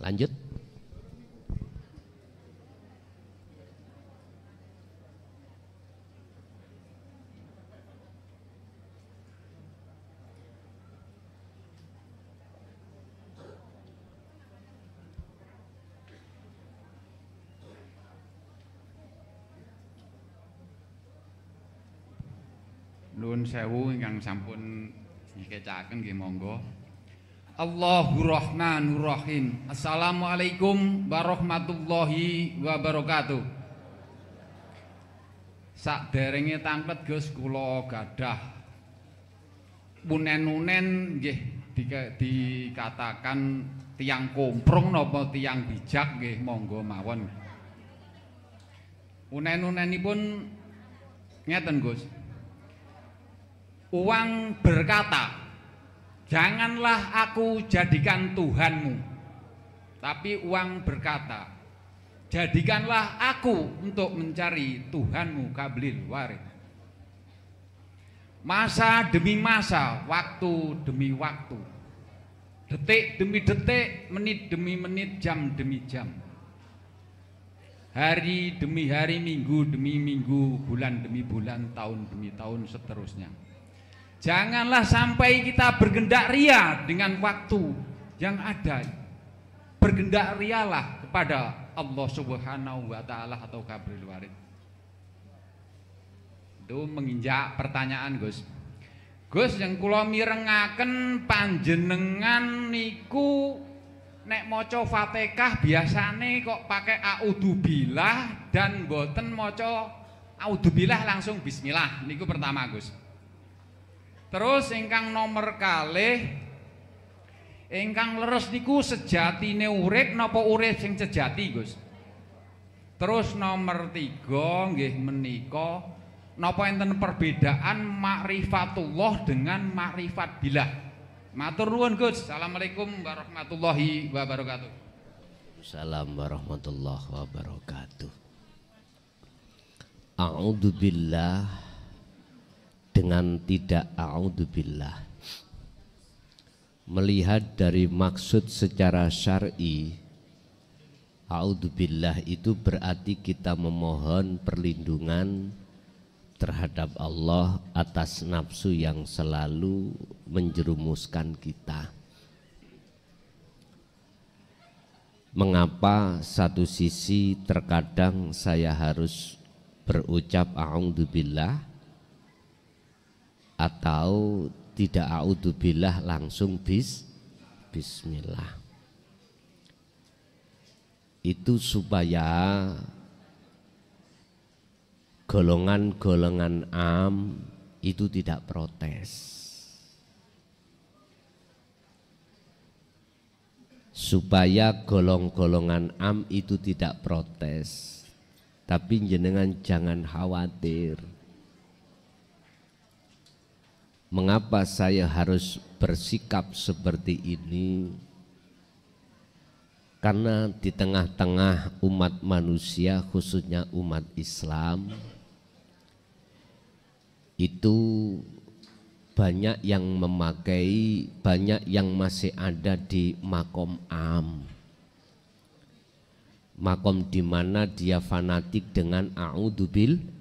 Lanjut. Nuwun sewu ingkang sampun dikecaken nggih monggo. Allahur Rahmanur Rahim. Assalamualaikum warahmatullahi wabarakatuh. Saderenge tanglet Gus kula gadah unen-unen nggih dikatakan tiang komprong napa tiang bijak nggih monggo mawon. Unen-unenipun ngeten Gus. Uang berkata, janganlah aku jadikan Tuhanmu. Tapi uang berkata, jadikanlah aku untuk mencari Tuhanmu kablil warid. Masa demi masa, waktu demi waktu, detik demi detik, menit demi menit, jam demi jam, hari demi hari, minggu demi minggu, bulan demi bulan, tahun demi tahun, seterusnya. Janganlah sampai kita bergendak ria dengan waktu yang ada. Bergendak rialah kepada Allah Subhanahu wa Ta'ala atau kabril warid. Itu menginjak pertanyaan Gus. Gus yang kula mirengaken panjenengan niku nek maca Fatihah biasane kok pakai a'udzubillah dan mboten maca a'udzubillah langsung bismillah. Niku pertama Gus. Terus ingkang nomor kalih ingkang leres niku sejatine urip napa urip sing sejati Gus. Terus nomor 3 nggih menika napa enten perbedaan makrifatullah dengan makrifat billah. Matur nuwun Gus. Assalamualaikum warahmatullahi wabarakatuh. Assalamualaikum warahmatullahi wabarakatuh. A'udzubillah dengan tidak a'udzubillah. Melihat dari maksud secara syar'i, a'udzubillah itu berarti kita memohon perlindungan terhadap Allah atas nafsu yang selalu menjerumuskan kita. Mengapa satu sisi terkadang saya harus berucap a'udzubillah atau tidak a'udzubillah langsung bismillah. Itu supaya golongan-golongan am itu tidak protes. Supaya golongan am itu tidak protes. Tapi jenengan jangan khawatir. Mengapa saya harus bersikap seperti ini? Karena di tengah-tengah umat manusia, khususnya umat Islam, itu banyak yang memakai, banyak yang masih ada di makom am. Makom di mana dia fanatik dengan a'udzubillah.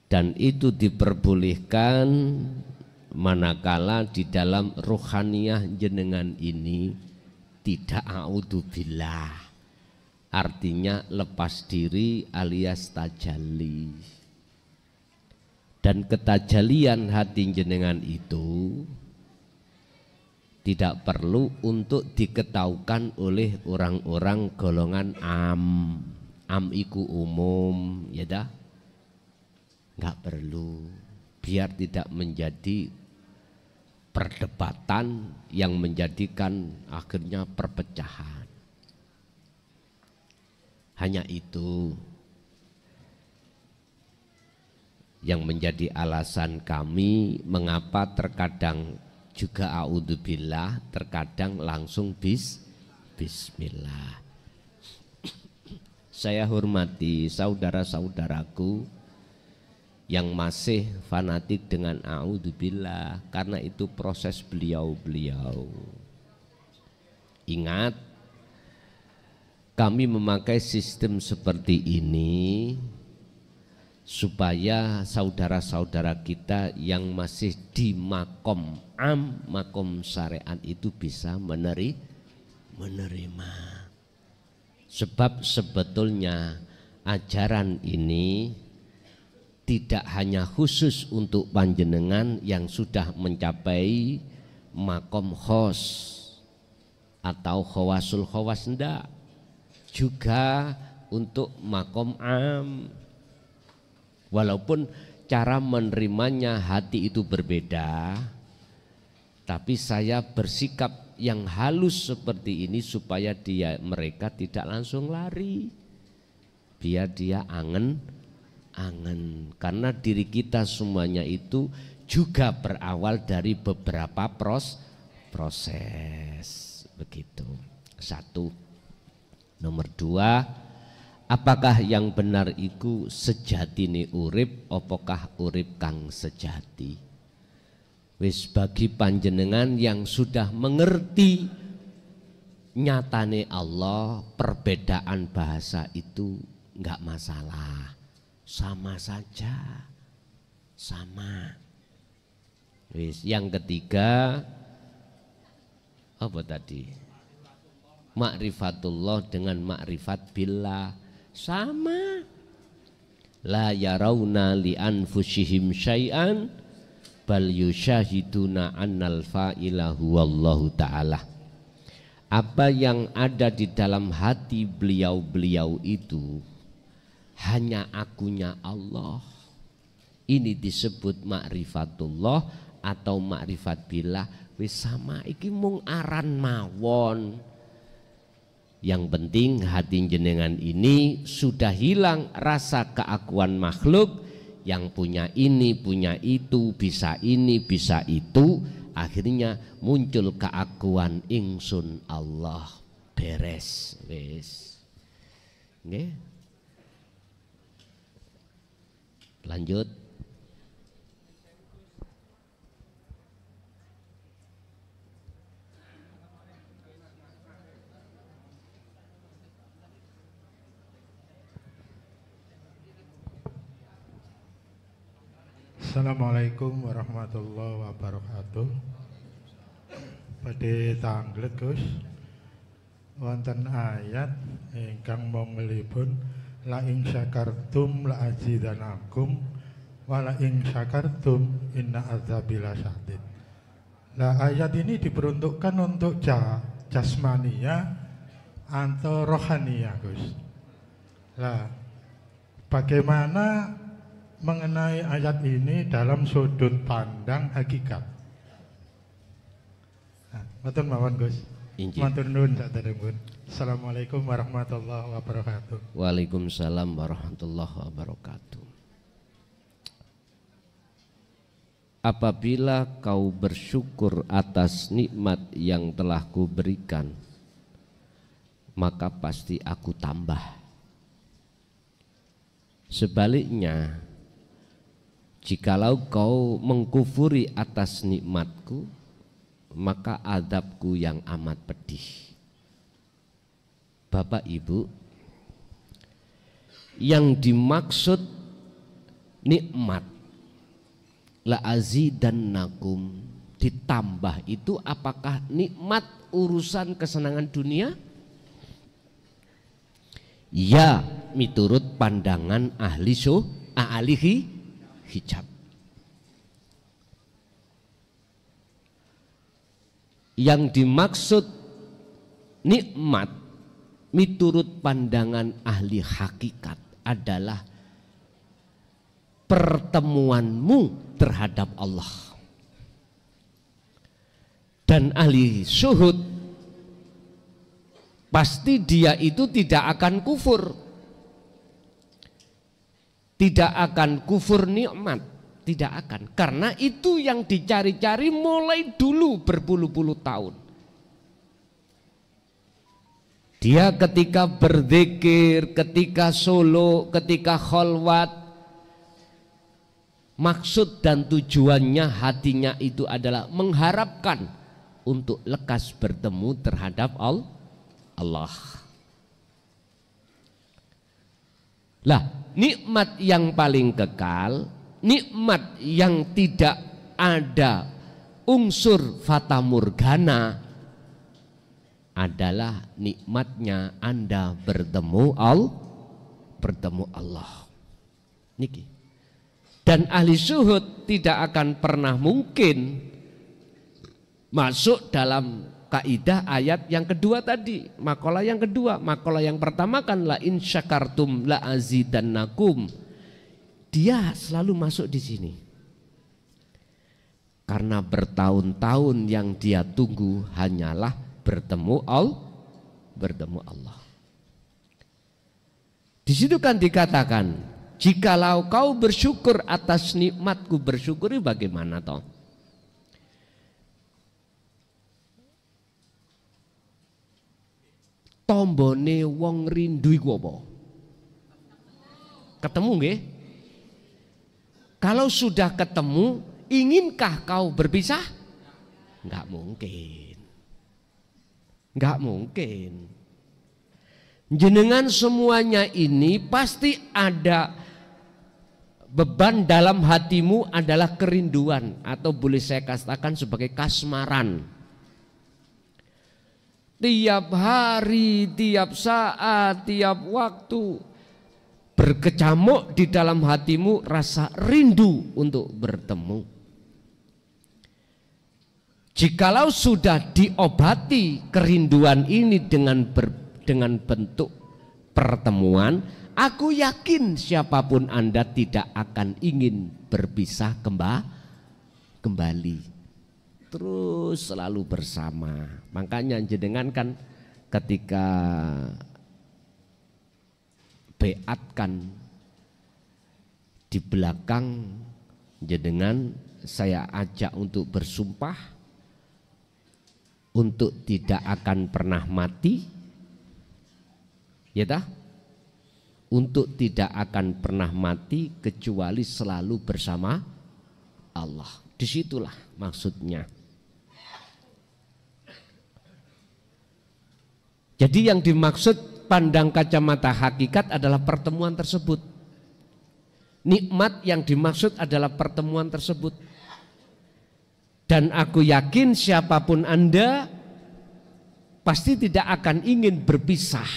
Dan itu diperbolehkan manakala di dalam ruhaniyah jenengan ini tidak a'udzubillah, artinya lepas diri alias tajalli. Dan ketajalian hati jenengan itu tidak perlu untuk diketahukan oleh orang-orang golongan am. Am iku umum, ya dah. Nggak perlu, biar tidak menjadi perdebatan yang menjadikan akhirnya perpecahan. Hanya itu yang menjadi alasan kami mengapa terkadang juga a'udzubillah, terkadang langsung bismillah. Saya hormati saudara-saudaraku yang masih fanatik dengan a'udzubillah, karena itu proses beliau-beliau. Ingat, kami memakai sistem seperti ini supaya saudara-saudara kita yang masih di makom makom syariat itu bisa menerima. Sebab sebetulnya ajaran ini tidak hanya khusus untuk panjenengan yang sudah mencapai makom khos atau khawasul khawas, enggak, juga untuk makom am. Walaupun cara menerimanya hati itu berbeda, tapi saya bersikap yang halus seperti ini supaya mereka tidak langsung lari, biar dia angen, karena diri kita semuanya itu juga berawal dari beberapa proses begitu. Satu. Nomor dua, apakah yang benar iku sejatine urip, apakah urip kang sejati? Wis bagi panjenengan yang sudah mengerti nyatane Allah, perbedaan bahasa itu enggak masalah, sama saja, sama. Wis yang ketiga apa tadi? Ma'rifatullah dengan ma'rifat billah sama. La yarawna li anfusihim syai'an bal yusyahiduna annal fa'ila huwallahu ta'ala. Apa yang ada di dalam hati beliau-beliau itu hanya akunya Allah. Ini disebut ma'rifatullah atau ma'rifat billah. Wis sama iki mung aran mawon. Yang penting hati jenengan ini sudah hilang rasa keakuan makhluk yang punya ini, punya itu, bisa ini, bisa itu. Akhirnya muncul keakuan ingsun Allah. Beres, wis. Nggih. Lanjut. Assalamualaikum warahmatullahi wabarakatuh. Pada tanglet Gus, wonten ayat ingkang mongelipun la ing syakartum la azidanakum wa la ing syakartum inna azabi lasyadid. Lah ayat ini diperuntukkan untuk jasmania atau rohania Gus. Lah bagaimana mengenai ayat ini dalam sudut pandang hakikat? Matur mawon Gus. Matur nuwun saderengipun. Assalamualaikum warahmatullahi wabarakatuh. Waalaikumsalam warahmatullahi wabarakatuh. Apabila kau bersyukur atas nikmat yang telah kuberikan, maka pasti aku tambah. Sebaliknya, jikalau kau mengkufuri atas nikmatku, maka azabku yang amat pedih. Bapak Ibu, yang dimaksud nikmat la azidannakum ditambah itu apakah nikmat urusan kesenangan dunia? Ya, miturut pandangan ahli hijab. Yang dimaksud nikmat miturut pandangan ahli hakikat adalah pertemuanmu terhadap Allah. Dan ahli syuhud pasti dia itu tidak akan kufur. Tidak akan kufur nikmat, tidak akan. Karena itu yang dicari-cari mulai dulu berpuluh-puluh tahun. Dia ketika berzikir, ketika solo, ketika kholwat, maksud dan tujuannya hatinya itu adalah mengharapkan untuk lekas bertemu terhadap Allah. Lah, nikmat yang paling kekal, nikmat yang tidak ada unsur fata morgana adalah nikmatnya Anda bertemu Allah. Niki. Dan ahli syuhud tidak akan pernah mungkin masuk dalam kaidah ayat yang kedua tadi, makalah yang kedua. Makalah yang pertama kan la in syakartum la azidannakum. Dia selalu masuk di sini. Karena bertahun-tahun yang dia tunggu hanyalah bertemu Allah. Di situ kan dikatakan, jikalau kau bersyukur atas nikmatku, bersyukuri bagaimana toh? Tombone wong rindu iku apa? Ketemu nggih? Kalau sudah ketemu, inginkah kau berpisah? Enggak mungkin. Enggak mungkin. Jenengan semuanya ini pasti ada beban dalam hatimu adalah kerinduan, atau boleh saya katakan sebagai kasmaran. Tiap hari, tiap saat, tiap waktu berkecamuk di dalam hatimu rasa rindu untuk bertemu. Jikalau sudah diobati kerinduan ini dengan bentuk pertemuan, aku yakin siapapun Anda tidak akan ingin berpisah kembali. Terus selalu bersama. Makanya jenengan kan ketika beatkan di belakang jenengan, saya ajak untuk bersumpah untuk tidak akan pernah mati, ya dah? Untuk tidak akan pernah mati kecuali selalu bersama Allah. Disitulah maksudnya. Jadi yang dimaksud pandang kacamata hakikat adalah pertemuan tersebut. Nikmat yang dimaksud adalah pertemuan tersebut. Dan aku yakin siapapun Anda pasti tidak akan ingin berpisah.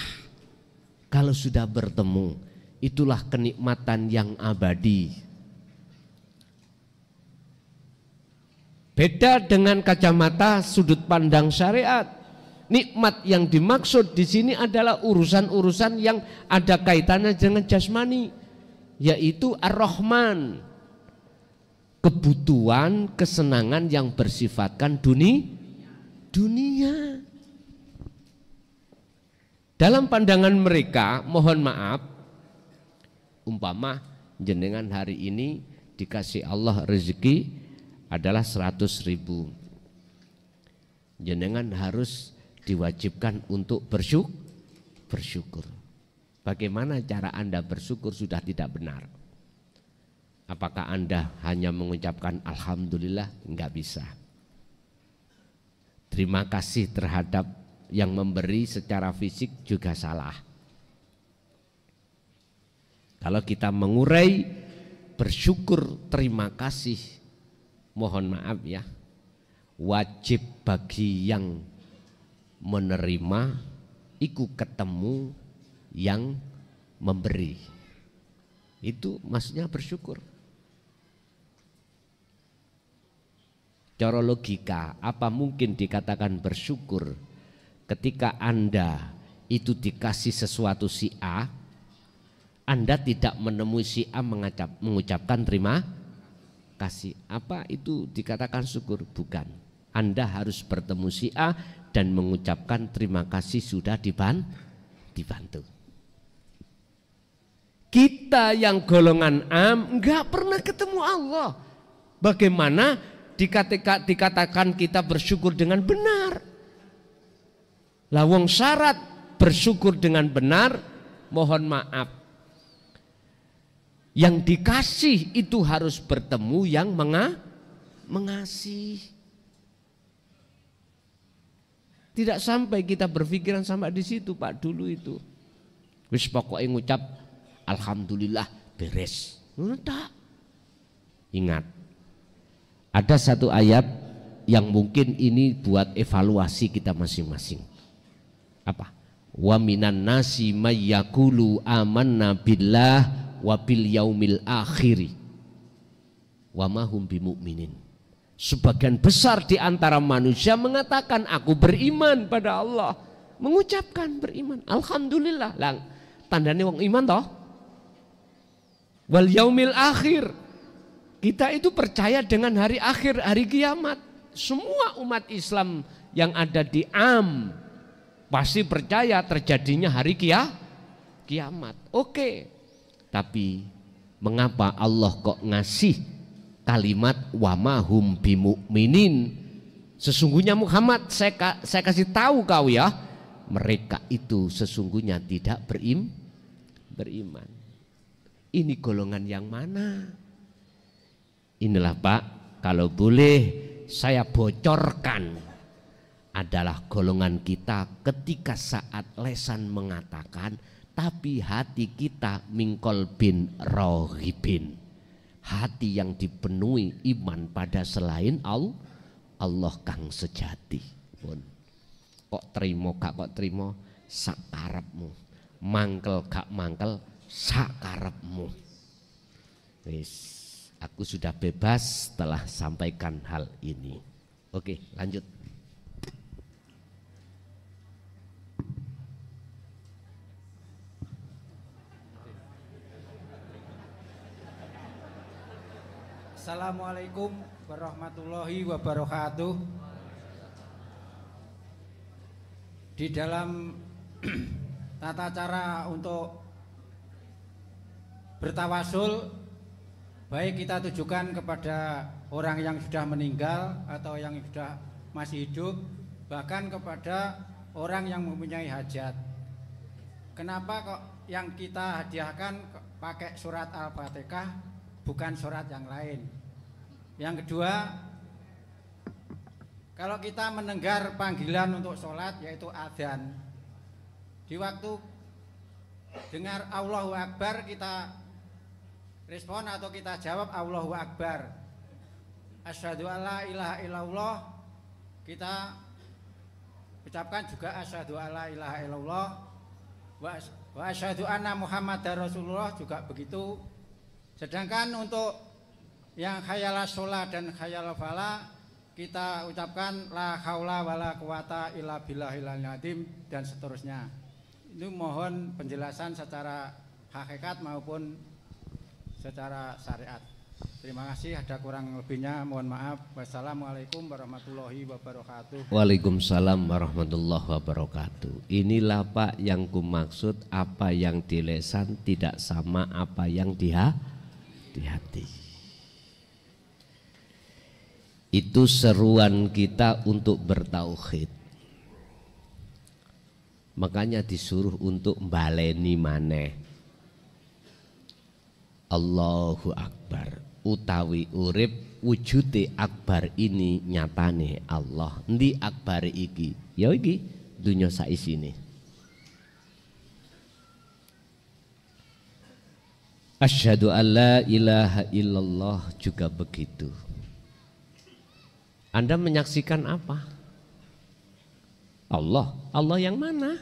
Kalau sudah bertemu, itulah kenikmatan yang abadi. Beda dengan kacamata sudut pandang syariat. Nikmat yang dimaksud di sini adalah urusan-urusan yang ada kaitannya dengan jasmani, yaitu ar-Rahman, kebutuhan, kesenangan yang bersifatkan dunia. Dalam pandangan mereka, mohon maaf, umpama jenengan hari ini dikasih Allah rezeki adalah 100.000, jenengan harus diwajibkan untuk bersyukur. Bagaimana cara Anda bersyukur sudah tidak benar? Apakah Anda hanya mengucapkan alhamdulillah? Enggak bisa. Terima kasih terhadap yang memberi secara fisik juga salah. Kalau kita mengurai bersyukur terima kasih, mohon maaf ya, wajib bagi yang menerima iku ketemu yang memberi. Itu maksudnya bersyukur. Cara logika, apa mungkin dikatakan bersyukur ketika Anda itu dikasih sesuatu si A, Anda tidak menemui si A mengucapkan terima kasih. Apa itu dikatakan syukur? Bukan. Anda harus bertemu si A dan mengucapkan terima kasih sudah dibantu. Kita yang golongan am enggak pernah ketemu Allah. Bagaimana dikatakan kita bersyukur dengan benar? Lawang syarat bersyukur dengan benar, mohon maaf, Yang dikasih itu harus bertemu yang mengasihi. Tidak sampai kita berpikiran sampai di situ Pak dulu itu. Wis pokoknya ngucap alhamdulillah beres. Enggak. Ingat. Ada satu ayat yang mungkin ini buat evaluasi kita masing-masing. Apa? Wa minan nasi may yaqulu amanna billah wa bil yaumil akhiri wa ma hum bimumin. Sebagian besar di antara manusia mengatakan aku beriman pada Allah, mengucapkan beriman, alhamdulillah. Lang tandane wong iman toh. Wal yaumil akhir, kita itu percaya dengan hari akhir, hari kiamat. Semua umat Islam yang ada di pasti percaya terjadinya hari kiamat. Oke. Tapi mengapa Allah kok ngasih kalimat wa mahum bimu'minin? Sesungguhnya Muhammad, saya kasih tahu kau ya, mereka itu sesungguhnya tidak beriman. Ini golongan yang mana? Inilah Pak, kalau boleh saya bocorkan, adalah golongan kita ketika saat lesan mengatakan tapi hati kita mingkol bin rohibin, hati yang dipenuhi iman pada selain Allah kang sejati. Pun kok terima gak kok terima sakarepmu, mangkel gak mangkel sakarepmu. Wis, aku sudah bebas setelah sampaikan hal ini. Oke, lanjut. Assalamualaikum warahmatullahi wabarakatuh. Di dalam tata cara untuk bertawasul, baik kita tujukan kepada orang yang sudah meninggal atau yang sudah masih hidup, bahkan kepada orang yang mempunyai hajat. Kenapa kok yang kita hadiahkan pakai surat Al-Fatihah, bukan surat yang lain? Yang kedua, kalau kita mendengar panggilan untuk sholat yaitu adzan, di waktu dengar Allahu Akbar kita respon atau kita jawab Allahu Akbar. Asyhadu alla ilaha illallah, kita ucapkan juga asyhadu alla ilaha illallah, wa asyhadu anna Muhammadar Rasulullah juga begitu. Sedangkan untuk yang khayala sholat dan khayala falah kita ucapkan la haula wala quwata illa billahil azim dan seterusnya. Ini mohon penjelasan secara hakikat maupun secara syariat. Terima kasih, ada kurang lebihnya mohon maaf. Wassalamualaikum warahmatullahi wabarakatuh. Waalaikumsalam warahmatullahi wabarakatuh. Inilah Pak yang kumaksud, apa yang di lisan tidak sama apa yang di hati. Itu seruan kita untuk bertauhid. Makanya disuruh untuk baleni maneh. Allahu Akbar, utawi urip wujude akbar ini nyatane Allah. Endi akbar iki? Ya iki dunya saisine. Asyhadu an la ilaha illallah juga begitu. Anda menyaksikan apa? Allah. Allah yang mana?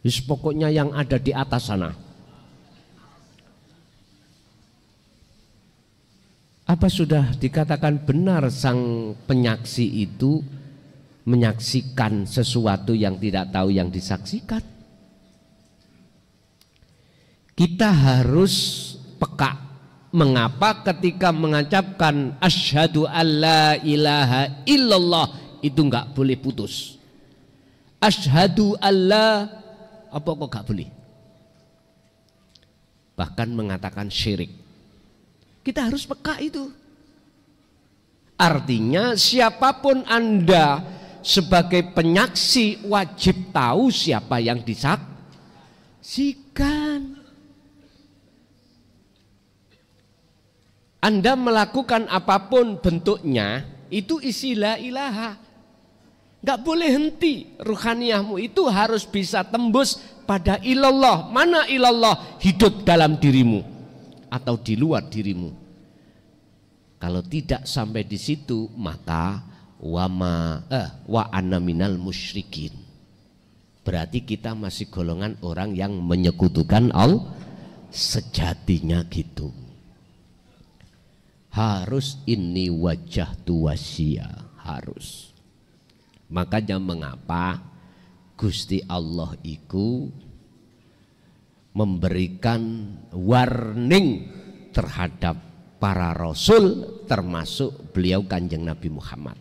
Pokoknya yang ada di atas sana. Apa sudah dikatakan benar sang penyaksi itu menyaksikan sesuatu yang tidak tahu yang disaksikan? Kita harus peka. Mengapa ketika mengucapkan asyhadu alla ilaha illallah itu enggak boleh putus? Asyhadu alla apa kok enggak boleh? Bahkan mengatakan syirik. Kita harus peka itu. Artinya siapapun Anda sebagai penyaksi wajib tahu siapa yang disaksikan. Anda melakukan apapun bentuknya, itu isi la ilaha. Nggak boleh henti. Ruhaniyahmu itu harus bisa tembus pada ilallah. Mana ilallah? Hidup dalam dirimu atau di luar dirimu. Kalau tidak sampai di situ, maka wa ana minal musyrikin. Berarti kita masih golongan orang yang menyekutukan Allah. Sejatinya gitu. Harus ini wajah tuwasia, harus. Makanya mengapa Gusti Allah itu memberikan warning terhadap para rasul, termasuk beliau Kanjeng Nabi Muhammad.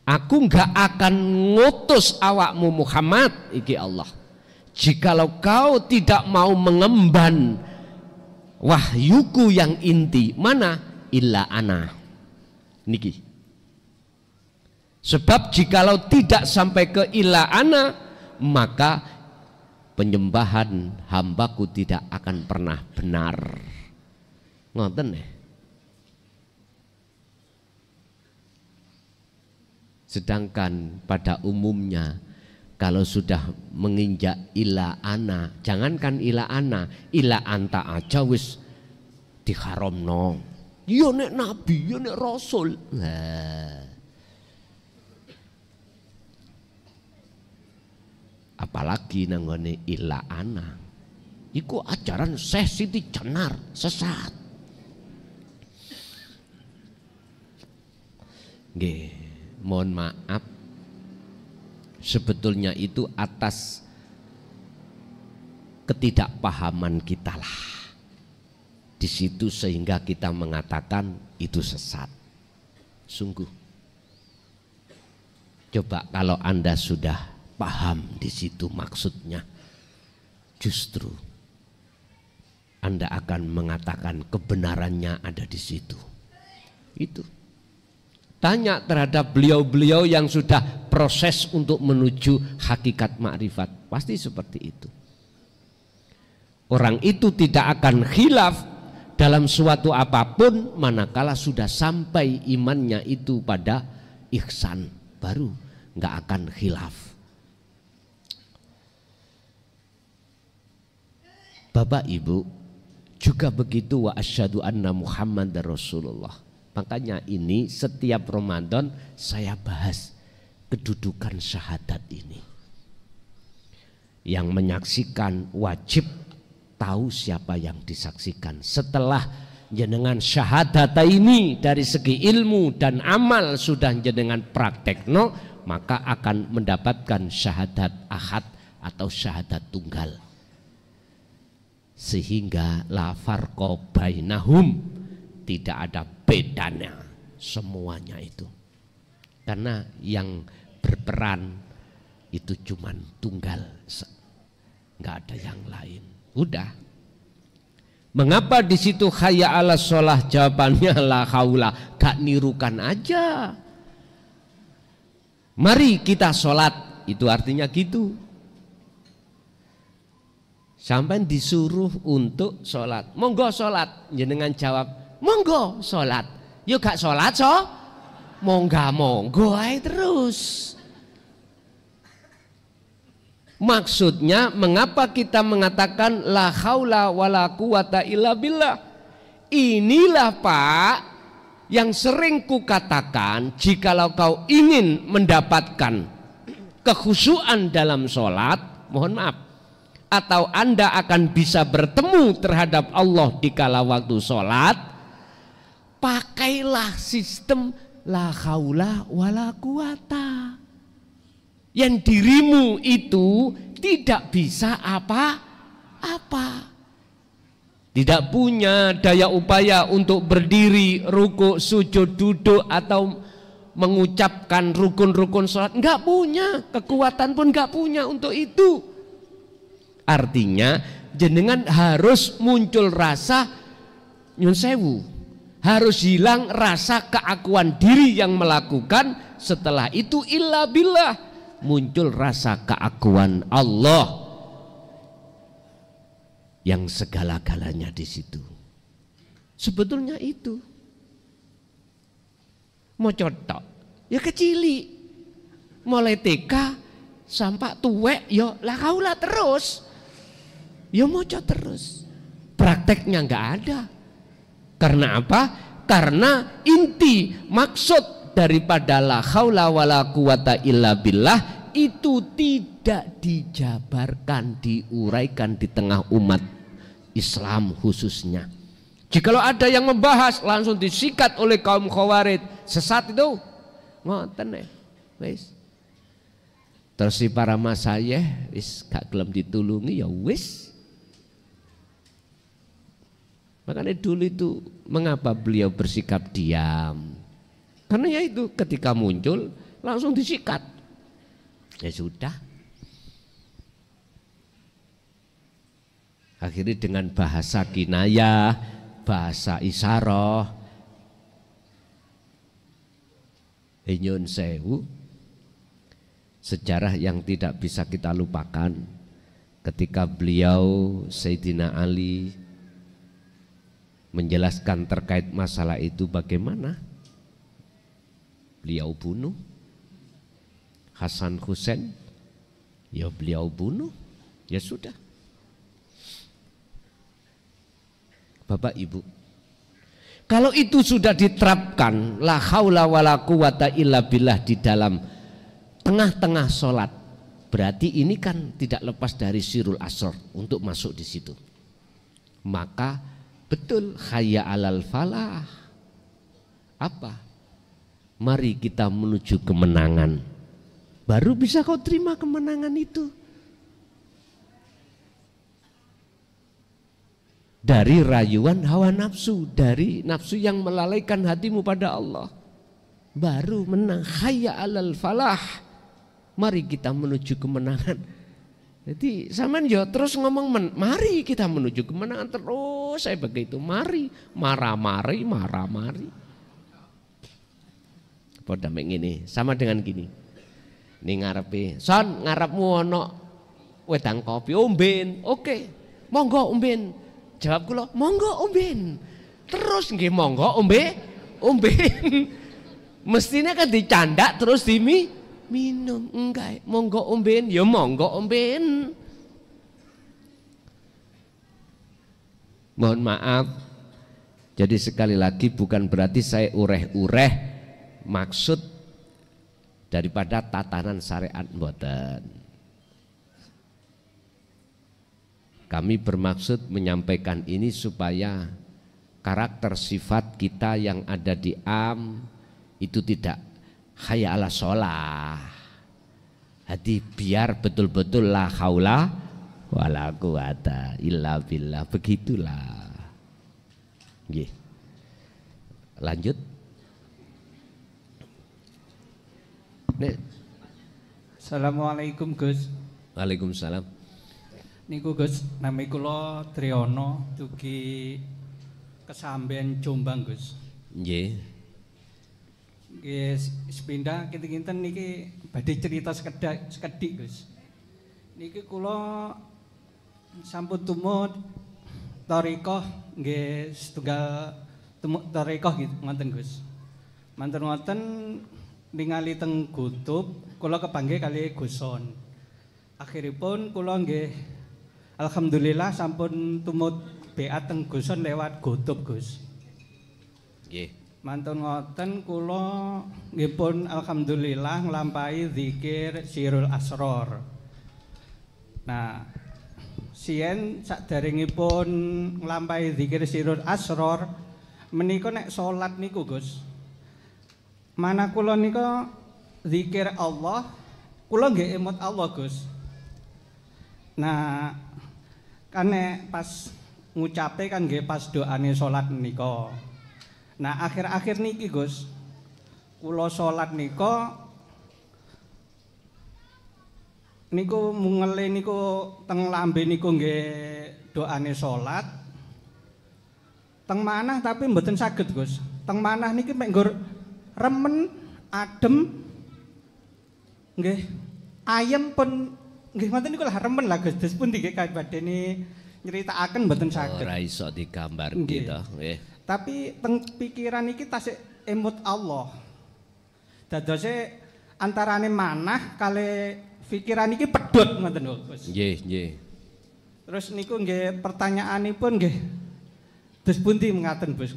Aku enggak akan ngutus awakmu Muhammad, iki Allah, jikalau kau tidak mau mengemban wahyuku yang inti. Mana? Illa ana niki. Sebab jikalau tidak sampai ke illa ana, maka penyembahan hambaku tidak akan pernah benar. Ngoten ya. Sedangkan pada umumnya kalau sudah menginjak ila ana, jangankan ila ana, ila anta aja wis diharamno. Ya nek nabi, ya nek rasul. Nah. Apalagi nanggone ila ana. Iku ajaran Syekh Siti Jenar, sesat. Nggih, mohon maaf. Sebetulnya itu atas ketidakpahaman kita lah. Di situ sehingga kita mengatakan itu sesat. Sungguh. Coba kalau Anda sudah paham di situ maksudnya, justru Anda akan mengatakan kebenarannya ada di situ. Itu. Tanya terhadap beliau-beliau yang sudah proses untuk menuju hakikat makrifat, pasti seperti itu. Orang itu tidak akan khilaf dalam suatu apapun manakala sudah sampai imannya itu pada ihsan, baru nggak akan khilaf. Bapak Ibu juga begitu, wa asyhadu anna Muhammadar Rasulullah. Makanya ini setiap Ramadan saya bahas kedudukan syahadat ini. Yang menyaksikan wajib tahu siapa yang disaksikan. Setelah jenengan syahadat ini dari segi ilmu dan amal sudah jenengan praktekno, maka akan mendapatkan syahadat ahad atau syahadat tunggal. Sehingga la farqa bainahum, tidak ada bedanya semuanya itu. Karena yang berperan itu cuman tunggal, nggak ada yang lain. Udah. Mengapa di situ hayya ala sholah? Jawabannya la haula, gak nirukan aja. Mari kita sholat, itu artinya gitu. Sampai disuruh untuk sholat, monggo sholat, jenengan jawab monggo sholat. Yuk gak sholat so, monggo aja terus. Maksudnya mengapa kita mengatakan la haula wala quwata illa billah? Inilah Pak yang sering kukatakan, jikalau kau ingin mendapatkan kekhusyuan dalam sholat, mohon maaf, atau Anda akan bisa bertemu terhadap Allah di kala waktu sholat, pakailah sistem la haula wala quwata. Yang dirimu itu tidak bisa apa-apa, tidak punya daya upaya untuk berdiri, rukuk, sujud, duduk, atau mengucapkan rukun-rukun sholat. Enggak punya, kekuatan pun enggak punya untuk itu. Artinya jenengan harus muncul rasa nyun sewu, harus hilang rasa keakuan diri yang melakukan. Setelah itu illa billah, muncul rasa keakuan Allah yang segala-galanya di situ. Sebetulnya itu. Mau tok ya kecili. Mulai TK sampai tuwek ya lah kaula terus. Ya maca terus. Prakteknya enggak ada. Karena apa? Karena inti maksud daripada la haula wala quwata illa billah itu tidak dijabarkan, diuraikan di tengah umat Islam khususnya. Jikalau ada yang membahas langsung disikat oleh kaum Khawarij, sesat itu. Ngoten wis. Terus si para masayih wis gak gelem ditulungi ya wis. Makanya dulu itu mengapa beliau bersikap diam? Karena ya itu ketika muncul langsung disikat. Ya sudah. Akhirnya dengan bahasa kinayah, bahasa isyarah, nyun sewu, sejarah yang tidak bisa kita lupakan ketika beliau Sayyidina Ali menjelaskan terkait masalah itu bagaimana beliau bunuh Hasan Husain, ya beliau bunuh, ya sudah. Bapak Ibu, kalau itu sudah diterapkan la haula wala quwata illa billah di dalam tengah-tengah sholat, berarti ini kan tidak lepas dari sirul asr untuk masuk di situ. Maka betul hayya alal falah. Apa? Mari kita menuju kemenangan. Baru bisa kau terima kemenangan itu. Dari rayuan hawa nafsu, dari nafsu yang melalaikan hatimu pada Allah. Baru menang. Hayya alal falah. Mari kita menuju kemenangan. Jadi sampean yo terus ngomong mari kita menuju kemenangan terus saya begitu. Mari marah-mari. Padha ngene, sama dengan gini. Ning ngarepe, "Son, ngarepmu ana wedang kopi omben." "Oke. Monggo omben." Jawab kula, "Monggo omben." Terus nggih monggo omben. Mestinya kan dicandak terus minum, enggak, monggo omben, ya monggo omben. Mohon maaf. Jadi sekali lagi bukan berarti saya ureh-ureh maksud daripada tatanan syariat mboten. Kami bermaksud menyampaikan ini supaya karakter sifat kita yang ada di itu tidak hayya ala sholah. Jadi biar betul-betul la haula wala quwata illa billah, begitulah. Nggih. Lanjut. Assalamualaikum Gus. Waalaikumsalam. Niku Gus, nami kula Triyono dugi Kesamben Jombang Gus. Nggih. Nggih sepindah kinten-kinten niki badhe cerita sekedhik Gus. Niki kula sampun tumut thariqah nggih setunggal tumut thariqah ngoten Gus. Mantun ngoten ningali teng Kutub kula kepanggih kali Guson. Akhiripun kula nggih alhamdulillah sampun tumut beat teng Guson lewat Kutub Gus. Nggih. Mantun ngoten kula nggih pun alhamdulillah nglampahi zikir Sirul Asror. Nah, sien sakderengipun nglampahi zikir Sirul Asror menika nek salat niku Gus. Mana kula nika zikir Allah, kula nggih emot Allah Gus. Nah, kan pas ngucape kan nggih pas doane salat nika. Nah, akhir-akhir niki Gus, kula salat nika niku mungele niku teng lambe niku nggih doane salat. Teng manah tapi mboten saged Gus. Teng manah niki mek nggur remen, adem, nggih, ayem pun nggih ngoten niku lah remen lah Gus. Des pun nggih badene nyeritakaken mboten saged. Ora iso digambarke to, nggih. Tapi teng pikiran iki tasik emut Allah. Dadose antarane manah kali pikiran iki pedhot ngoten lho, Gus. Nggih. Terus niku nggih pertanyaanipun nggih dus pundi mengaten Gus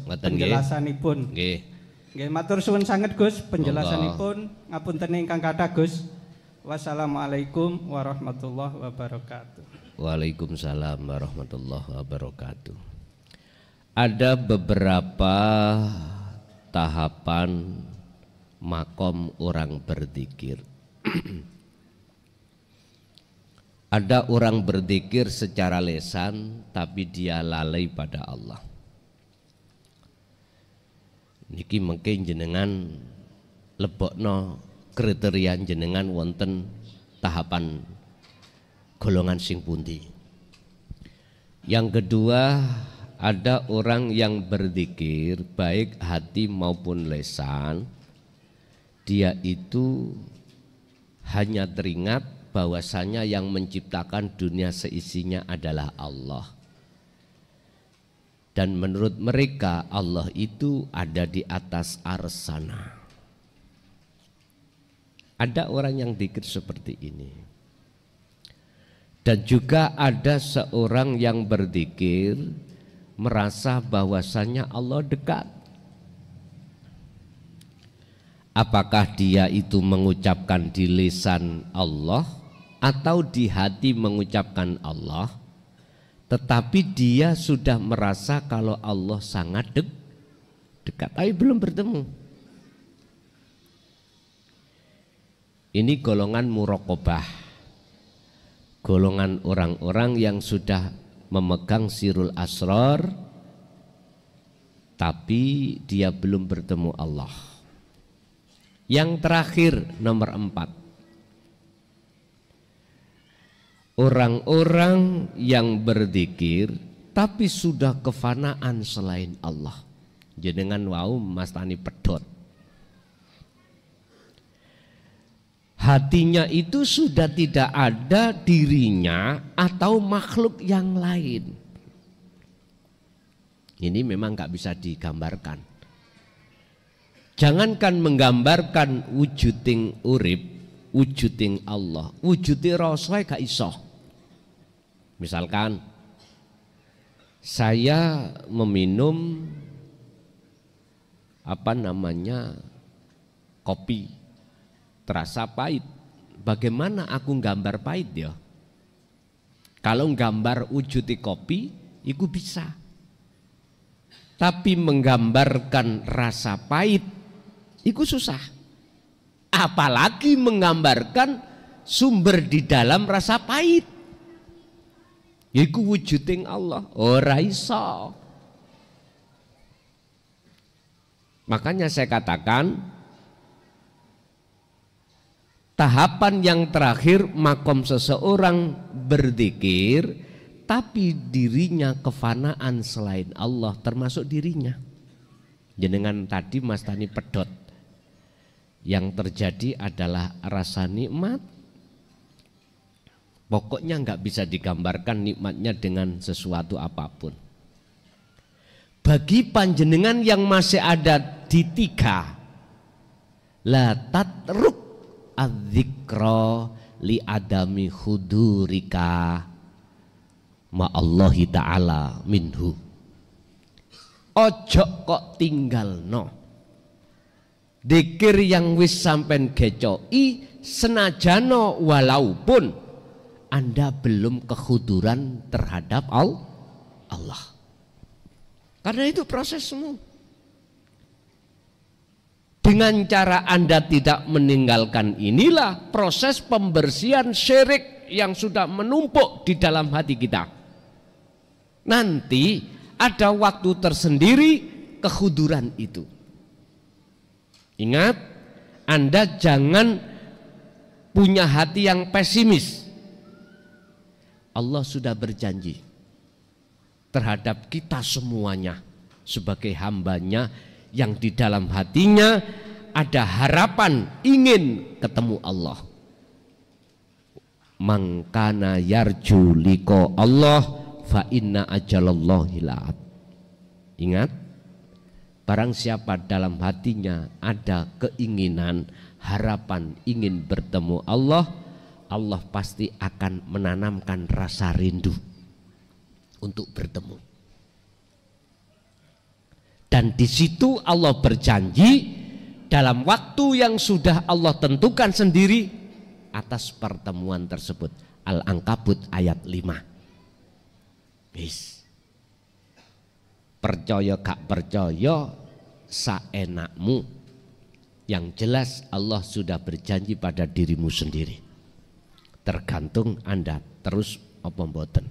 penjelasanipun. Nggih. Nggih matur suwun sanget Gus penjelasanipun. Ngapunten ingkang kathah Gus. Wassalamualaikum warahmatullahi wabarakatuh. Waalaikumsalam warahmatullahi wabarakatuh. Ada beberapa tahapan makom orang berzikir. Ada orang berzikir secara lisan tapi dia lalai pada Allah. Niki mungkin jenengan lebokno kriteria jenengan wonten tahapan golongan sing pundi. Yang kedua, ada orang yang berzikir baik hati maupun lisan, dia itu hanya teringat bahwasanya yang menciptakan dunia seisinya adalah Allah. Dan menurut mereka Allah itu ada di atas arsana. Ada orang yang zikir seperti ini. Dan juga ada seorang yang berzikir merasa bahwasanya Allah dekat. Apakah dia itu mengucapkan di lisan Allah atau di hati mengucapkan Allah, tetapi dia sudah merasa kalau Allah sangat dekat, tapi belum bertemu. Ini golongan muraqabah, golongan orang-orang yang sudah memegang sirul asrar, tapi dia belum bertemu Allah. Yang terakhir nomor 4, orang-orang yang berzikir tapi sudah kefanaan selain Allah. Jenengan wau mastani pedhot. Hatinya itu sudah tidak ada dirinya atau makhluk yang lain. Ini memang gak bisa digambarkan. Jangankan menggambarkan wujuding urip, wujuding Allah, wujuding rasa gak iso. Misalkan saya meminum kopi terasa pahit. Bagaimana aku gambar pahit ya? Kalau gambar wujudi kopi itu bisa. Tapi menggambarkan rasa pahit itu susah. Apalagi menggambarkan sumber di dalam rasa pahit. Yaiku wujuding Allah, ora iso. Makanya saya katakan tahapan yang terakhir makom seseorang berzikir tapi dirinya kefanaan selain Allah, termasuk dirinya. Jenengan tadi Mas Tani pedot. Yang terjadi adalah rasa nikmat. Pokoknya nggak bisa digambarkan nikmatnya dengan sesuatu apapun. Bagi panjenengan yang masih ada di 3, la tatruk adzikra li adami hudurika ma'allahi ta'ala minhu. Ojo kok tinggal no dikir yang wis sampen gecoi senajano walaupun Anda belum kehuduran terhadap Allah. Karena itu prosesmu. Dengan cara Anda tidak meninggalkan inilah proses pembersihan syirik yang sudah menumpuk di dalam hati kita. Nanti ada waktu tersendiri kehuduran itu. Ingat, Anda jangan punya hati yang pesimis. Allah sudah berjanji terhadap kita semuanya sebagai hambanya yang di dalam hatinya ada harapan ingin ketemu Allah. Mangkana yarju liqa Allah fa inna ajalallahi la'at. Ingat, barang siapa dalam hatinya ada keinginan, harapan ingin bertemu Allah, Allah pasti akan menanamkan rasa rindu untuk bertemu. Dan di situ Allah berjanji dalam waktu yang sudah Allah tentukan sendiri atas pertemuan tersebut. Al-Ankabut ayat 5. Bis. Percaya gak percaya saenakmu. Yang jelas Allah sudah berjanji pada dirimu sendiri. Tergantung Anda terus apa mboten.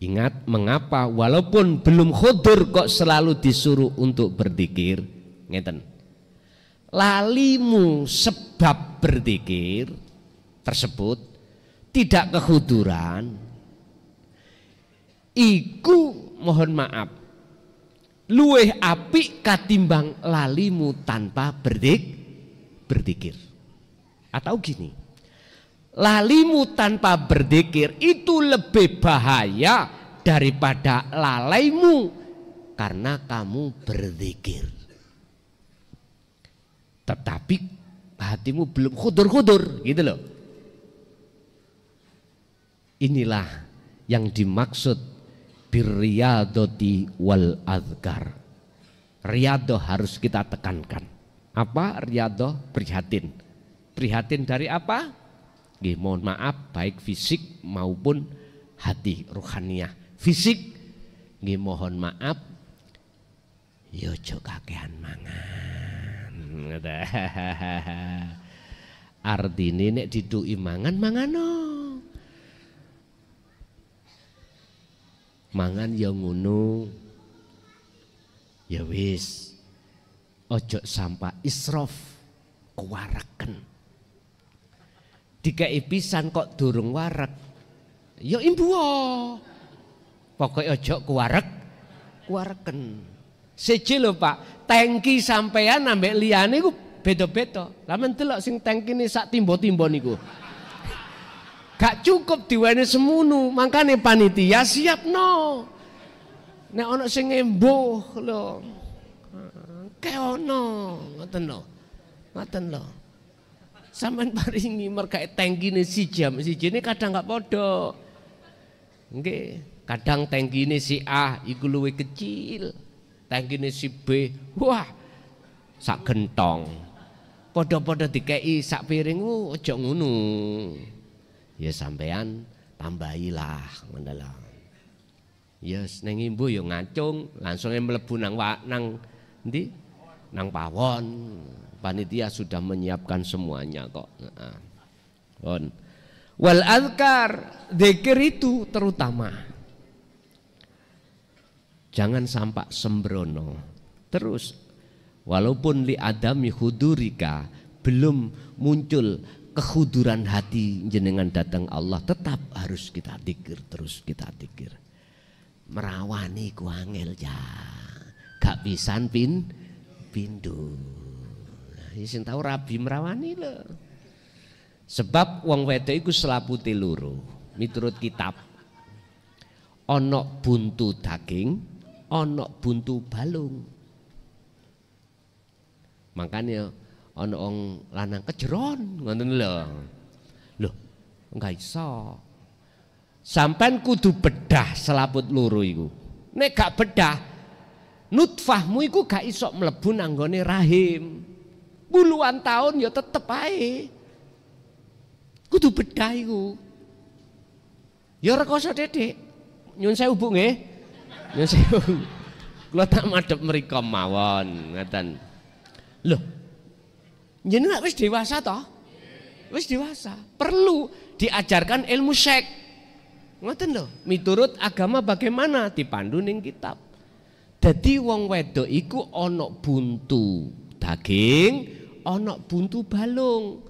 Ingat mengapa walaupun belum khudur kok selalu disuruh untuk berzikir. Ngeten. Lalimu sebab berzikir tersebut tidak kekhuduran, iku mohon maaf luweh apik katimbang lalimu tanpa berzikir. Atau gini, lalimu tanpa berzikir itu lebih bahaya daripada lalaimu karena kamu berzikir tetapi hatimu belum khudur-khudur, gitu loh. Inilah yang dimaksud birriyadoti wal azkar. Riyadhah harus kita tekankan. Apa riyadhah? Prihatin. Prihatin dari apa? Mohon maaf, baik fisik maupun hati ruhaniyah. Fisik, mohon maaf, yo aja kakehan mangan. Artine nek diduki mangano. Mangan ya ngono. Ya wis. Ojo sampah israf, kuwareken. Dikei pisan kok durung warek. Ya imbuh. Pokoke ojo kuwareken. Siji lho Pak, tangki sampean ambek liyane iku beda-beda. Lah men delok sing tangkine sak timbo-timbo niku. Gak cukup diwene semunu, makane panitia siapno. Nek ana sing embuh lho. Keono, ngoten lho. Ngoten lho. Sampeyan paringi mergae tangkine siji ini kadang gak padha. Nggih, kadang tangkine si A iku luwih kecil. Tangkine si B, wah, sak gentong. Podo-podo dikei sak piring, ojo ngono. Ya sampean tambahilah, ngono lho. Ya nang imbu ya ngacung, langsung mlebu nang ndi? Nang pawon. Panitia sudah menyiapkan semuanya kok. Heeh. Wal azkar, zikir itu terutama. Jangan sampai sembrono. Terus walaupun li adami hudurika belum muncul kekhuduran hati jenengan datang Allah, tetap harus kita dzikir, terus kita dzikir. Merawani ku angel ya. Gak pisan pindho. Nah, sing tau rabi merawani lho. Sebab wong wedok iku selapute loro. Miturut kitab. Ana buntu daging, ana buntu balung. Makanya ana wong lanang kejeron ngoten lho. Lho, enggak iso. Sampean kudu bedah selaput loro iku. Nek gak bedah, nutfahmu iku gak iso mlebu nang nggone rahim. Puluhan tahun ya tetep ae. Kudu bedah iku. Ya rekoso Dedek. Nyun sewu Bu nggih. Nyun sewu. Kula tak madhep mriku mawon, ngoten. Loh. Jenengan wis dewasa toh? Wis dewasa. Perlu diajarkan ilmu syek. Ngoten lho, miturut agama bagaimana dipandu ning kitab. Dadi wong wedok iku ana buntu daging, ana buntu balung.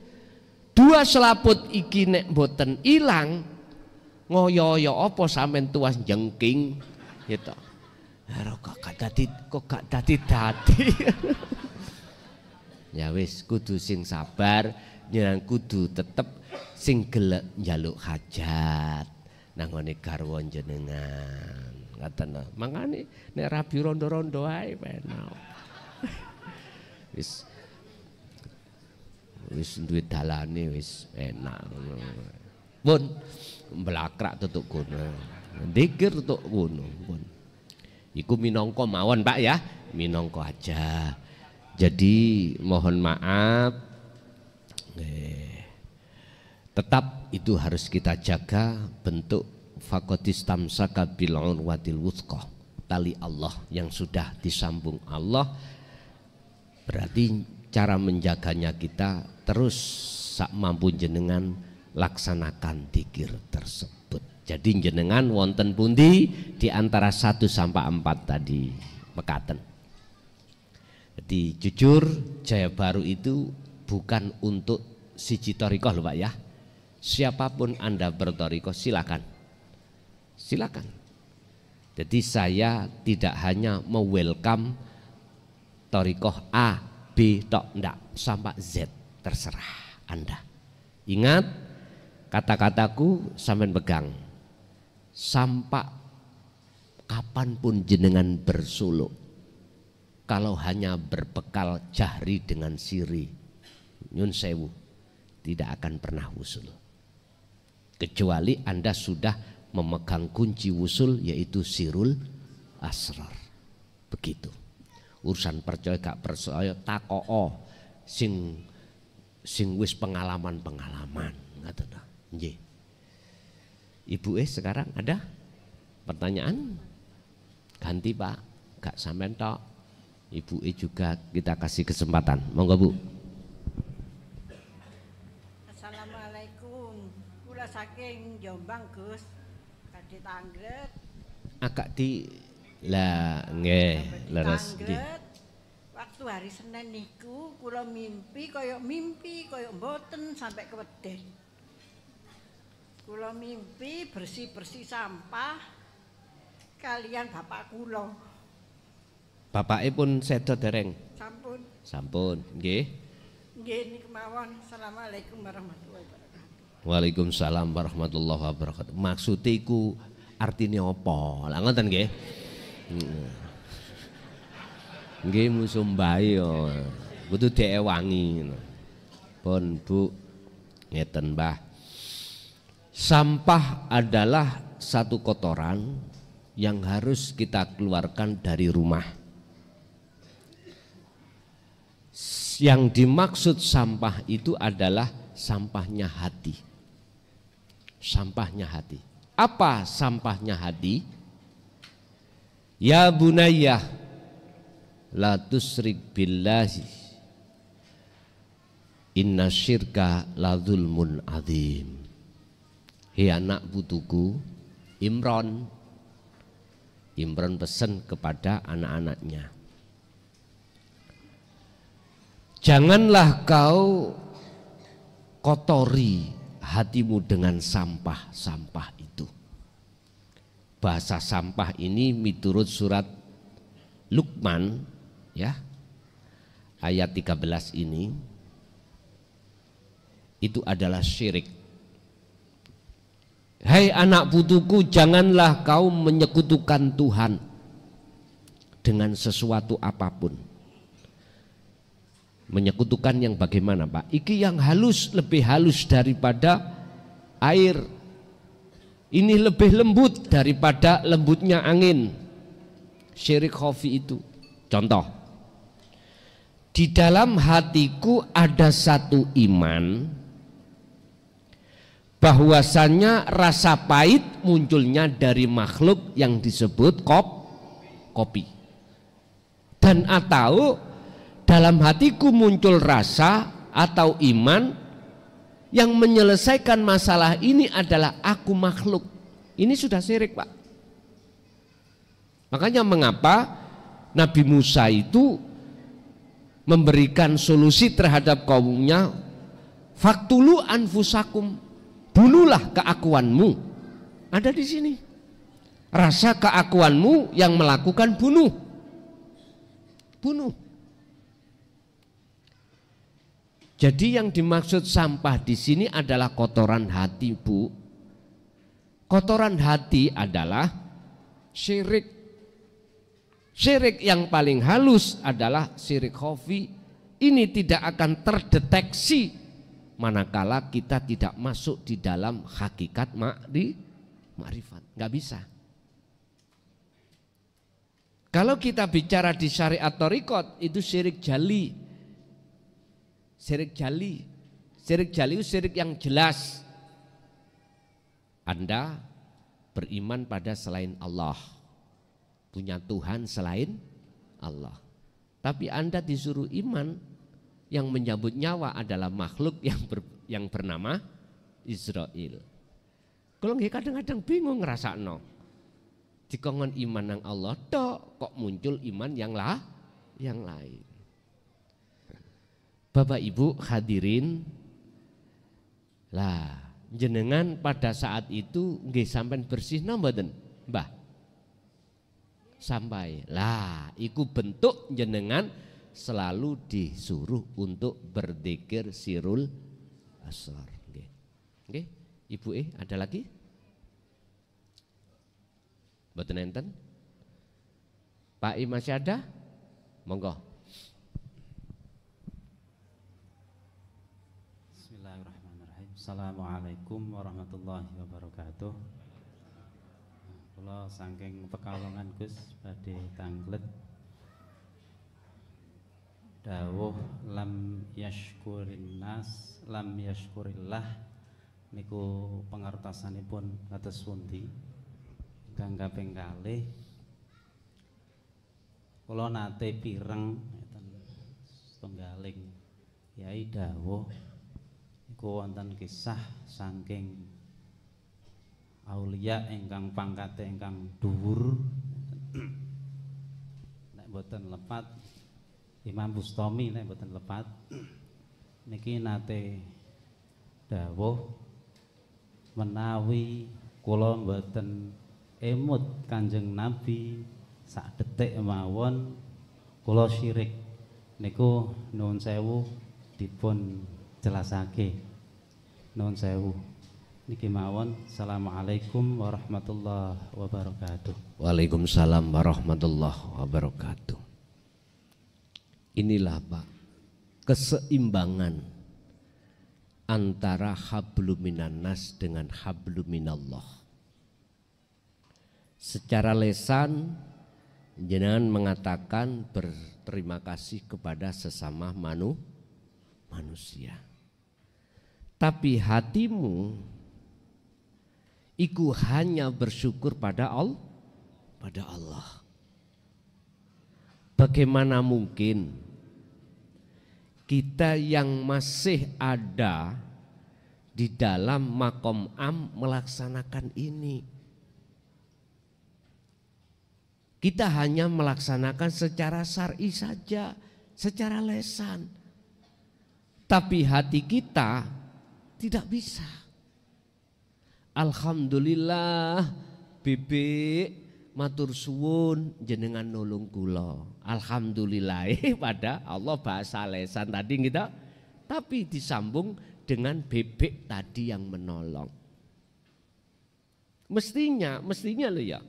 Dua selaput iki nek mboten ilang, ngoyo-yo apa sampean tuas jengking gitu. Kok gak dadi. Ya wis kudu sing sabar, jenengan kudu tetep sing gelek njaluk hajat. nangone garwa jenengan. Ngaten. Mangane nek rabi rondo-rondo ae penak. Wis duwe dalane wis enak ngono. Pun mblakrak tutuk kono. Dzikir tutuk kono pun. Iku minangka mawon Pak ya, minangka aja. Jadi mohon maaf. Tetap itu harus kita jaga bentuk faqatis tamsaka bil urwatil wuthqa, tali Allah yang sudah disambung Allah. Berarti cara menjaganya kita terus sak mampu jenengan laksanakan dzikir tersebut. Jadi jenengan wonten pundi di antara 1 sampai 4 tadi mekaten. Jadi jujur Jaya Baru itu bukan untuk siji thariqah lho Pak ya. Siapapun Anda berthariqah silakan. Silakan. Jadi saya tidak hanya me-welcome thariqah A, B tok, enggak, sampai Z terserah Anda. Ingat kata-kataku sampean pegang. Sampai kapanpun jenengan bersuluk, kalau hanya berbekal jahri dengan siri, nyun sewu, tidak akan pernah wusul. Kecuali Anda sudah memegang kunci wusul, yaitu sirul asrar. Begitu. Urusan percaya gak percaya takoo sing wis pengalaman-pengalaman ngaten. Nggih. Ibu sekarang ada pertanyaan? Ganti Pak, gak sampean tok. Ibu juga kita kasih kesempatan. Monggo Bu. Assalamualaikum. Kula saking Jombang Gus. Kadhe Tanggret. Agak di lah nggih, leres nggih. Waktu hari Senin niku kula mimpi kaya mboten sampai keweden. Kula mimpi bersih-bersih sampah kalian bapak kula. Bapake pun sedo dereng? Sampun. Sampun, nggih. Nggih niku mawon. Assalamualaikum warahmatullahi wabarakatuh. Waalaikumsalam warahmatullahi wabarakatuh. Maksude iku artine apa? Lah ngoten nggih. Nggih musumbahe yo. Kudu diewangi. Pun Bu, ngeten Mbah. Sampah adalah satu kotoran yang harus kita keluarkan dari rumah. Yang dimaksud sampah itu adalah sampahnya hati. Sampahnya hati. Apa sampahnya hati? Ya bunayya la tusyrik billahi inna syirka la dzulmun adzim. Hei anak putuku Imron pesan kepada anak-anaknya, janganlah kau kotori hatimu dengan sampah-sampah itu. Bahasa sampah ini miturut surat Luqman ya, ayat 13 ini itu adalah syirik. Hai anak putuku, janganlah kau menyekutukan Tuhan dengan sesuatu apapun. Menyekutukan yang bagaimana Pak? Iki yang halus, lebih halus daripada air. Ini lebih lembut daripada lembutnya angin. Syirik khafi itu. Contoh, di dalam hatiku ada satu iman bahwasannya rasa pahit munculnya dari makhluk yang disebut kopi. Dan atau dalam hatiku muncul rasa atau iman yang menyelesaikan masalah ini adalah aku makhluk. Ini sudah syirik Pak. Makanya mengapa Nabi Musa itu memberikan solusi terhadap kaumnya, faktulu anfusakum, bunuhlah keakuanmu. Ada di sini. Rasa keakuanmu yang melakukan bunuh. Jadi yang dimaksud sampah di sini adalah kotoran hati Bu. Kotoran hati adalah syirik. Syirik yang paling halus adalah syirik khafi. Ini tidak akan terdeteksi manakala kita tidak masuk di dalam hakikat ma'rifat. Nggak bisa. Kalau kita bicara di syariat thariqat itu syirik jali. Syirik jali. Syirik jali itu syirik yang jelas. Anda beriman pada selain Allah. Punya Tuhan selain Allah. Tapi Anda disuruh iman yang menyambut nyawa adalah makhluk yang bernama Israel. Kalau nggih kadang-kadang bingung ngrasakno. Dikongkon iman nang Allah tok kok muncul iman yang lain. Bapak Ibu hadirin, lah jenengan pada saat itu nggih sampean bersihna mboten, Mbah? Sampai. Lah, iku bentuk jenengan selalu disuruh untuk berzikir sirul asar. Nggih. Nggih, Ibu ada lagi? Mboten enten? Pak I masih ada? Monggo. Bismillahirrahmanirrahim. Assalamualaikum warahmatullahi wabarakatuh. Kula saking Pekalongan Gus badhe tanglet dawuh lam yashkurin nas lam yashkurillah niku pangertosanipun kados pundi? Kang kaping kalih kula nate pireng setunggaling yai dawuh iku wonten kisah saking aulia ingkang pangkate ingkang dhuwur nek boten lepat Imam Bustami nek boten lepat niki nate dawuh menawi kula boten emut Kanjeng Nabi sak detik mawon kula syirik niku nuwun sewu dipun jelasake. Nuwun sewu niki mawon. Assalamualaikum warahmatullahi wabarakatuh. Waalaikumsalam warahmatullahi wabarakatuh. Inilah Pak keseimbangan antara hablum minan nas dengan hablum minallah. Secara lesan jenengan mengatakan berterima kasih kepada sesama manusia. Tapi hatimu iku hanya bersyukur pada Allah. Bagaimana mungkin kita yang masih ada di dalam makom am melaksanakan ini? Kita hanya melaksanakan secara syar'i saja, secara lesan. Tapi hati kita tidak bisa. Alhamdulillah bebek matur suwun jenengan nulung kula. Alhamdulillah pada Allah bahasa lesan tadi kita, tapi disambung dengan bebek tadi yang menolong. Mestinya loh ya.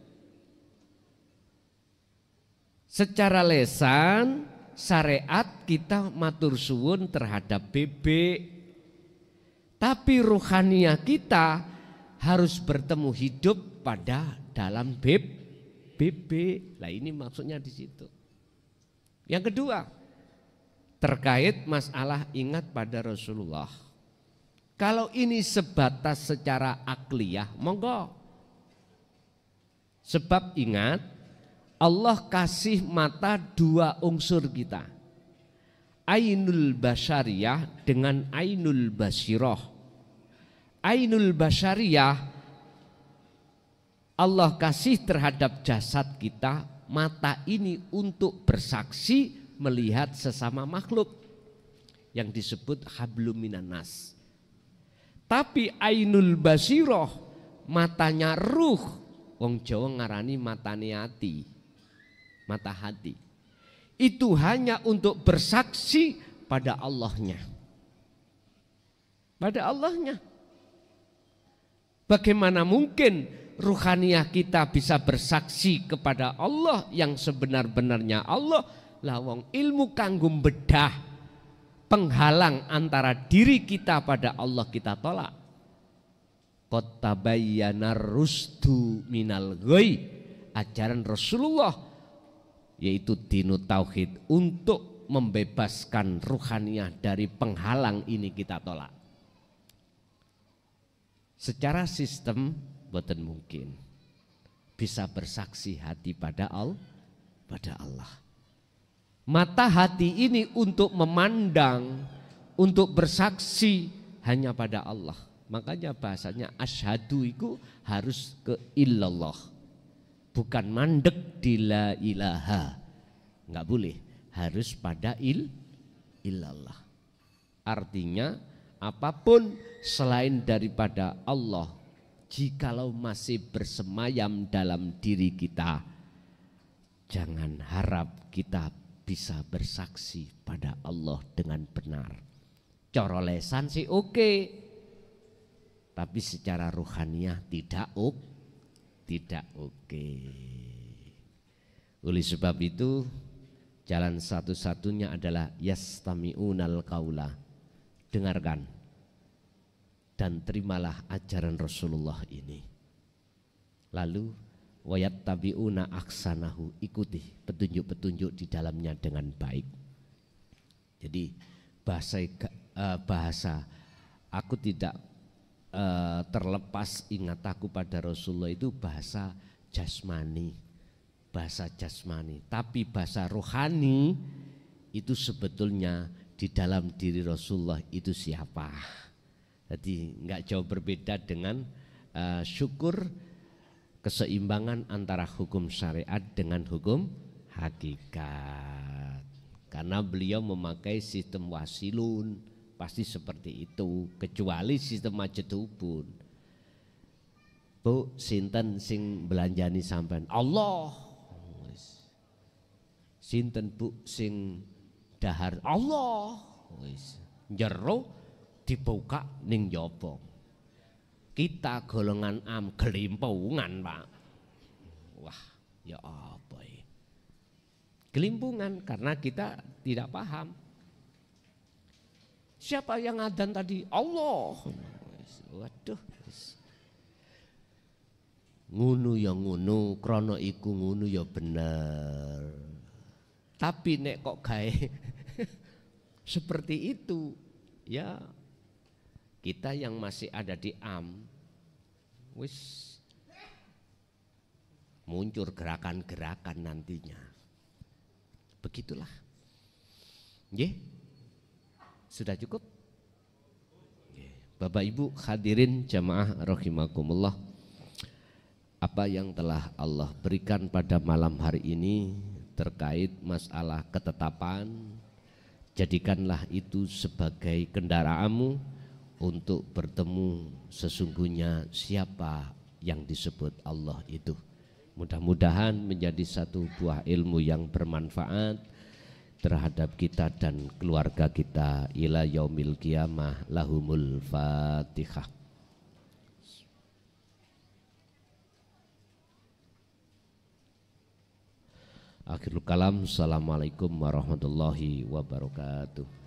Secara lesan syariat kita matur suwun terhadap bebek, tapi ruhaniah kita harus bertemu hidup pada dalam bebek. Lah ini maksudnya di situ. Yang kedua terkait masalah ingat pada Rasulullah. Kalau ini sebatas secara akliyah, monggo. Sebab ingat Allah kasih mata dua unsur kita, ainul basyariyah dengan ainul basirah. Ainul basyariyah Allah kasih terhadap jasad kita mata ini untuk bersaksi melihat sesama makhluk yang disebut hablum minan nas. Tapi ainul basirah matanya ruh, wong Jawa ngarani matane hati. Mata hati itu hanya untuk bersaksi pada Allahnya, Bagaimana mungkin ruhaniyah kita bisa bersaksi kepada Allah yang sebenar-benarnya Allah? Lawang ilmu kanggo bedah penghalang antara diri kita pada Allah kita tolak. Qad tabayyana rusdu minal ghoi. Ajaran Rasulullah yaitu dinu tauhid untuk membebaskan ruhaniyah dari penghalang ini kita tolak. Secara sistem boten mungkin bisa bersaksi hati pada Allah. Mata hati ini untuk memandang, untuk bersaksi hanya pada Allah. Makanya bahasanya asyhadu itu harus ke illallah. Bukan mandek di la ilaha. Enggak boleh, harus pada illallah. Artinya apapun selain daripada Allah, jikalau masih bersemayam dalam diri kita, jangan harap kita bisa bersaksi pada Allah dengan benar. Cara lesan sih oke, tapi secara ruhaniyah tidak oke. Oleh sebab itu jalan satu-satunya adalah yastami'unal qaula. Dengarkan dan terimalah ajaran Rasulullah ini. Lalu wayattabi'una aksanahu, ikuti petunjuk-petunjuk di dalamnya dengan baik. Jadi bahasa aku tidak terlepas ingat aku pada Rasulullah itu bahasa jasmani, tapi bahasa rohani itu sebetulnya di dalam diri Rasulullah itu siapa. Jadi enggak jauh berbeda dengan syukur keseimbangan antara hukum syariat dengan hukum hakikat. Karena beliau memakai sistem wasilun, pasti seperti itu, kecuali sistem majedubun. Bu, sinten sing belanjani sampean? Allah. Sinten bu sing dahar? Allah. Wis. Jero dibuka ning njaba. Kita golongan am gelimpungan, Pak. Wah, ya apa ya? Gelimpungan karena kita tidak paham. Siapa yang adzan tadi? Allah. Waduh. Ngunu ya ngunu, krono iku ngunu ya bener. Tapi nek kok gawe seperti itu, ya kita yang masih ada di wis muncul gerakan-gerakan nantinya. Begitulah. Nggih. Sudah cukup? Bapak Ibu hadirin jamaah rahimakumullah, apa yang telah Allah berikan pada malam hari ini terkait masalah ketetapan, jadikanlah itu sebagai kendaraanmu untuk bertemu sesungguhnya siapa yang disebut Allah itu. Mudah-mudahan menjadi satu buah ilmu yang bermanfaat terhadap kita dan keluarga kita ila yaumil qiyamah. Lahumul Fatihah. Akhirul kalam. Assalamualaikum warahmatullahi wabarakatuh.